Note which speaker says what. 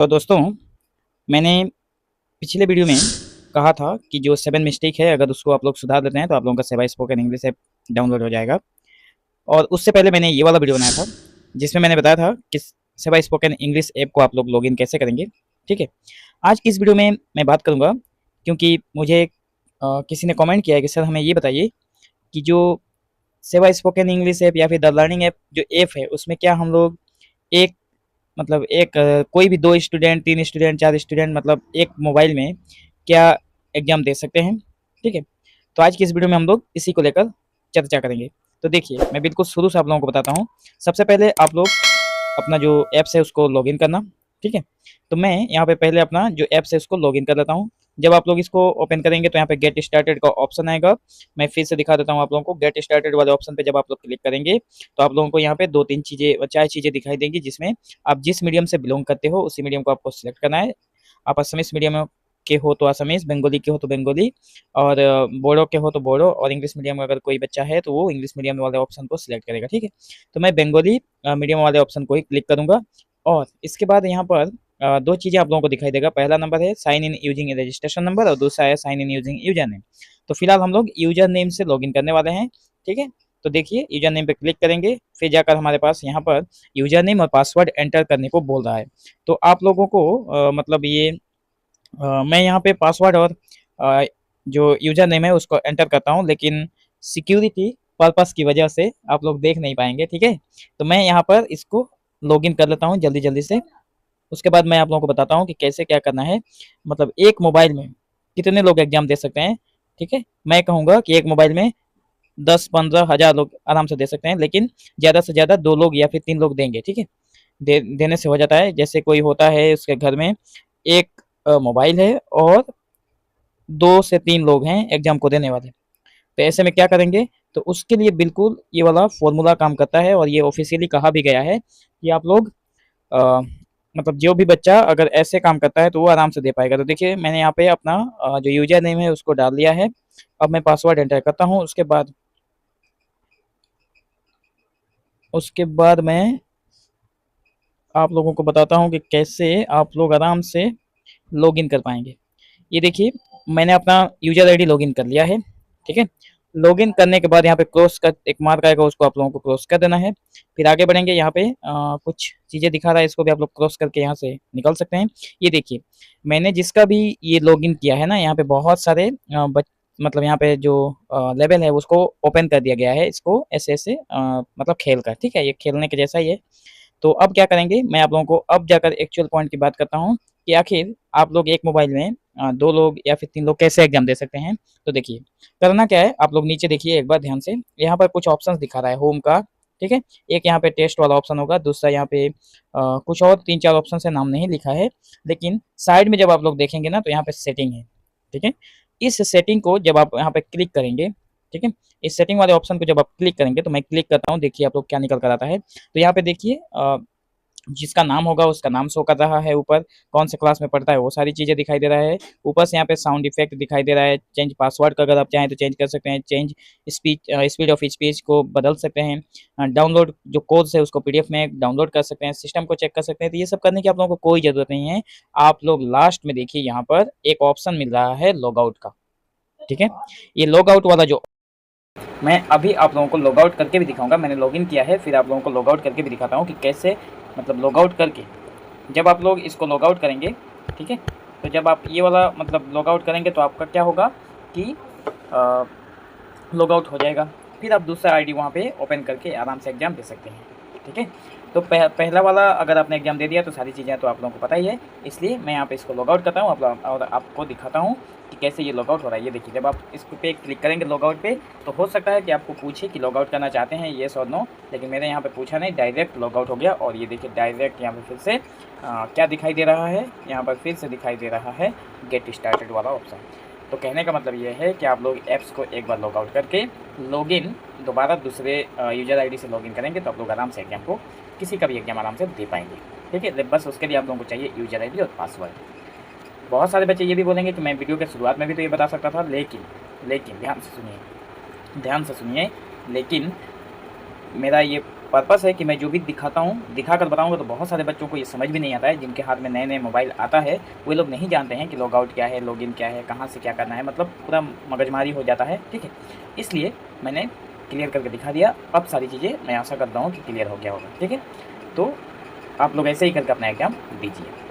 Speaker 1: तो दोस्तों, मैंने पिछले वीडियो में कहा था कि जो 7 मिस्टेक है, अगर उसको आप लोग सुधार देते हैं तो आप लोगों का सेवा स्पोकन इंग्लिश ऐप डाउनलोड हो जाएगा। और उससे पहले मैंने ये वाला वीडियो बनाया था जिसमें मैंने बताया था कि सेवा स्पोकन इंग्लिश ऐप को आप लोग लॉगिन कैसे करेंगे। ठीक है, आज इस वीडियो में मैं बात करूँगा क्योंकि मुझे किसी ने कमेंट किया है कि सर हमें ये बताइए कि जो सेवा स्पोकन इंग्लिश ऐप या फिर द लर्निंग ऐप जो ऐप है उसमें क्या हम लोग एक एक कोई भी 2 स्टूडेंट, 3 स्टूडेंट, 4 स्टूडेंट मतलब एक मोबाइल में क्या एग्ज़ाम दे सकते हैं? ठीक है? तो आज की इस वीडियो में हम लोग इसी को लेकर चर्चा करेंगे। तो देखिए, मैं बिल्कुल शुरू से आप लोगों को बताता हूँ। सबसे पहले आप लोग अपना जो ऐप्स है उसको लॉगिन करना, ठीक है? तो मैं यहाँ पे पहले अपना जो ऐप्स है उसको लॉगिन कर लेता हूँ। जब आप लोग इसको ओपन करेंगे तो यहाँ पे गेट स्टार्टेड का ऑप्शन आएगा। मैं फिर से दिखा देता हूँ आप लोगों को। गेट स्टार्टेड वाले ऑप्शन पे जब आप लोग क्लिक करेंगे तो आप लोगों को यहाँ पे 2-3 चीज़ें 4 चीज़ें दिखाई देंगी, जिसमें आप जिस मीडियम से बिलॉन्ग करते हो उसी मीडियम को आपको सिलेक्ट करना है। आप असमीज़ मीडियम के हो तो असमीज़, बंगाली के हो तो बंगाली और बोडो के हो तो बोडो, और इंग्लिश मीडियम में अगर कोई बच्चा है तो वो इंग्लिश मीडियम वाले ऑप्शन को सिलेक्ट करेगा। ठीक है? तो मैं बंगाली मीडियम वाले ऑप्शन को ही क्लिक करूँगा और इसके बाद यहाँ पर 2 चीज़ें आप लोगों को दिखाई देगा। पहला नंबर है sign in using registration number और दूसरा है sign in using user name. तो फिलहाल हम लोग यूज़र नेम से लॉगिन करने वाले हैं। ठीक है? तो देखिए, यूज़र नेम पे क्लिक करेंगे, फिर जाकर हमारे पास यहाँ पर यूज़र नेम और पासवर्ड एंटर करने को बोल रहा है। तो आप लोगों को मतलब ये मैं यहाँ पे पासवर्ड और अ, जो यूज़र नेम है उसको एंटर करता हूँ, लेकिन सिक्योरिटी पर्पस की वजह से आप लोग देख नहीं पाएँगे। ठीक है? तो मैं यहाँ पर इसको लॉगिन कर लेता हूँ जल्दी-जल्दी से। उसके बाद मैं आप लोगों को बताता हूँ कि कैसे क्या करना है। मतलब एक मोबाइल में कितने लोग एग्ज़ाम दे सकते हैं, ठीक है? मैं कहूँगा कि एक मोबाइल में 10-15 हज़ार लोग आराम से दे सकते हैं, लेकिन ज़्यादा से ज़्यादा 2 लोग या फिर 3 लोग देंगे, ठीक है? देने से हो जाता है। जैसे कोई होता है उसके घर में एक मोबाइल है और 2 से 3 लोग हैं एग्ज़ाम को देने वाले। तो ऐसे में क्या करेंगे? तो उसके लिए बिल्कुल ये वाला फ़ॉर्मूला काम करता है और ये ऑफ़िशियली कहा भी गया है कि आप लोग अ, मतलब जो भी बच्चा अगर ऐसे काम करता है तो वो आराम से दे पाएगा। तो देखिए, मैंने यहाँ पे अपना जो यूज़र नेम है उसको डाल दिया है। अब मैं पासवर्ड एंटर करता हूँ। उसके बाद मैं आप लोगों को बताता हूँ कि कैसे आप लोग आराम से लॉगिन कर पाएँगे। ये देखिए, मैंने अपना यूज़र आईडी लॉगिन कर लिया है, ठीक है? लॉगिन करने के बाद यहाँ पे क्रॉस का एक मार्क आएगा, उसको आप लोगों को क्रॉस कर देना है। फिर आगे बढ़ेंगे, यहाँ पे कुछ चीज़ें दिखा रहा है, इसको भी आप लोग क्रॉस करके यहाँ से निकल सकते हैं। ये देखिए, मैंने जिसका भी ये लॉगिन किया है ना, यहाँ पे बहुत सारे मतलब यहाँ पे जो लेवल है उसको ओपन कर दिया गया है, इसको ऐसे-ऐसे मतलब खेल कर, ठीक है? ये खेलने के जैसा ही है। तो अब क्या करेंगे, मैं आप लोगों को अब जाकर एक्चुअल पॉइंट की बात करता हूँ कि आखिर आप लोग एक मोबाइल में 2 लोग या फिर 3 लोग कैसे एग्ज़ाम दे सकते हैं। तो देखिए, करना क्या है, आप लोग नीचे देखिए एक बार ध्यान से, यहाँ पर कुछ ऑप्शंस दिखा रहा है होम का, ठीक है? एक यहाँ पे टेस्ट वाला ऑप्शन होगा, दूसरा यहाँ पे कुछ और 3-4 ऑप्शंस है, नाम नहीं लिखा है, लेकिन साइड में जब आप लोग देखेंगे ना तो यहाँ पे सेटिंग है, ठीक है? इस सेटिंग को जब आप यहाँ पे क्लिक करेंगे, ठीक है? इस सेटिंग वाले ऑप्शन को जब आप क्लिक करेंगे तो मैं क्लिक करता हूँ, देखिए आप लोग क्या निकल कर आता है। तो यहाँ पे देखिए जिसका नाम होगा उसका नाम शो कर रहा है ऊपर, कौन से क्लास में पढ़ता है वो सारी चीज़ें दिखाई दे रहा है। ऊपर से यहाँ पे साउंड इफ़ेक्ट दिखाई दे रहा है, चेंज पासवर्ड का अगर आप चाहें तो चेंज कर सकते हैं, चेंज स्पीड ऑफ स्पीच को बदल सकते हैं, डाउनलोड जो कोर्स है उसको पीडीएफ में डाउनलोड कर सकते हैं, सिस्टम को चेक कर सकते हैं। तो ये सब करने की आप लोगों को कोई ज़रूरत नहीं है। आप लोग लास्ट में देखिए यहाँ पर एक ऑप्शन मिल रहा है लॉग आउट का, ठीक है? ये लॉग आउट वाला जो मैं अभी आप लोगों को लॉग आउट करके भी दिखाऊँगा। मैंने लॉगिन किया है, फिर आप लोगों को लॉग आउट करके भी दिखाता हूँ कि कैसे मतलब लॉग आउट करके जब आप लोग इसको लॉग आउट करेंगे, ठीक है? तो जब आप ये वाला मतलब लॉग आउट करेंगे तो आपका क्या होगा कि अ, लॉग आउट हो जाएगा। फिर आप दूसरा आईडी वहाँ पे ओपन करके आराम से एग्ज़ाम दे सकते हैं, ठीक है? तो पहला वाला अगर आपने एग्ज़ाम दे दिया तो सारी चीज़ें तो आप लोगों को पता ही है, इसलिए मैं यहाँ पे इसको लॉग आउट करता हूँ और आपको दिखाता हूँ कि कैसे ये लॉग आउट हो रहा है। ये देखिए, जब आप इस पे क्लिक करेंगे लॉग आउट पे, तो हो सकता है कि आपको पूछे कि लॉग आउट करना चाहते हैं येस और नो, लेकिन मैंने यहाँ पे पूछा नहीं, डायरेक्ट लॉग आउट हो गया। और ये देखिए डायरेक्ट यहाँ पे फिर से क्या दिखाई दे रहा है, यहाँ पर फिर से दिखाई दे रहा है गेट स्टार्टेड वाला ऑप्शन। तो कहने का मतलब ये है कि आप लोग ऐप्स को एक बार लॉग आउट करके लॉगिन दोबारा दूसरे यूज़र आईडी से लॉगिन करेंगे तो आप लोग आराम से एग्ज़ाम को किसी का भी एग्ज़ाम आराम से दे पाएंगे, ठीक है? बस उसके लिए आप लोगों को चाहिए यूज़र आईडी और पासवर्ड। बहुत सारे बच्चे ये भी बोलेंगे कि मैं वीडियो के शुरुआत में भी तो ये बता सकता था, लेकिन लेकिन ध्यान से सुनिए, लेकिन मेरा ये पर्पस है कि मैं जो भी दिखाता हूँ, दिखाकर बताऊँगा तो बहुत सारे बच्चों को ये समझ भी नहीं आता है, जिनके हाथ में नए-नए मोबाइल आता है, वो लोग नहीं जानते हैं कि लॉग आउट क्या है, लॉगिन क्या है, कहाँ से क्या करना है, मतलब पूरा मगजमारी हो जाता है, ठीक है? इसलिए मैंने क्लियर करके दिखा दिया, अब सारी चीज़ें मैं आशा करता हूँ कि क्लियर हो गया होगा, ठीक है? तो आप लोग ऐसे ही करके अपना एग्ज़ाम दीजिए।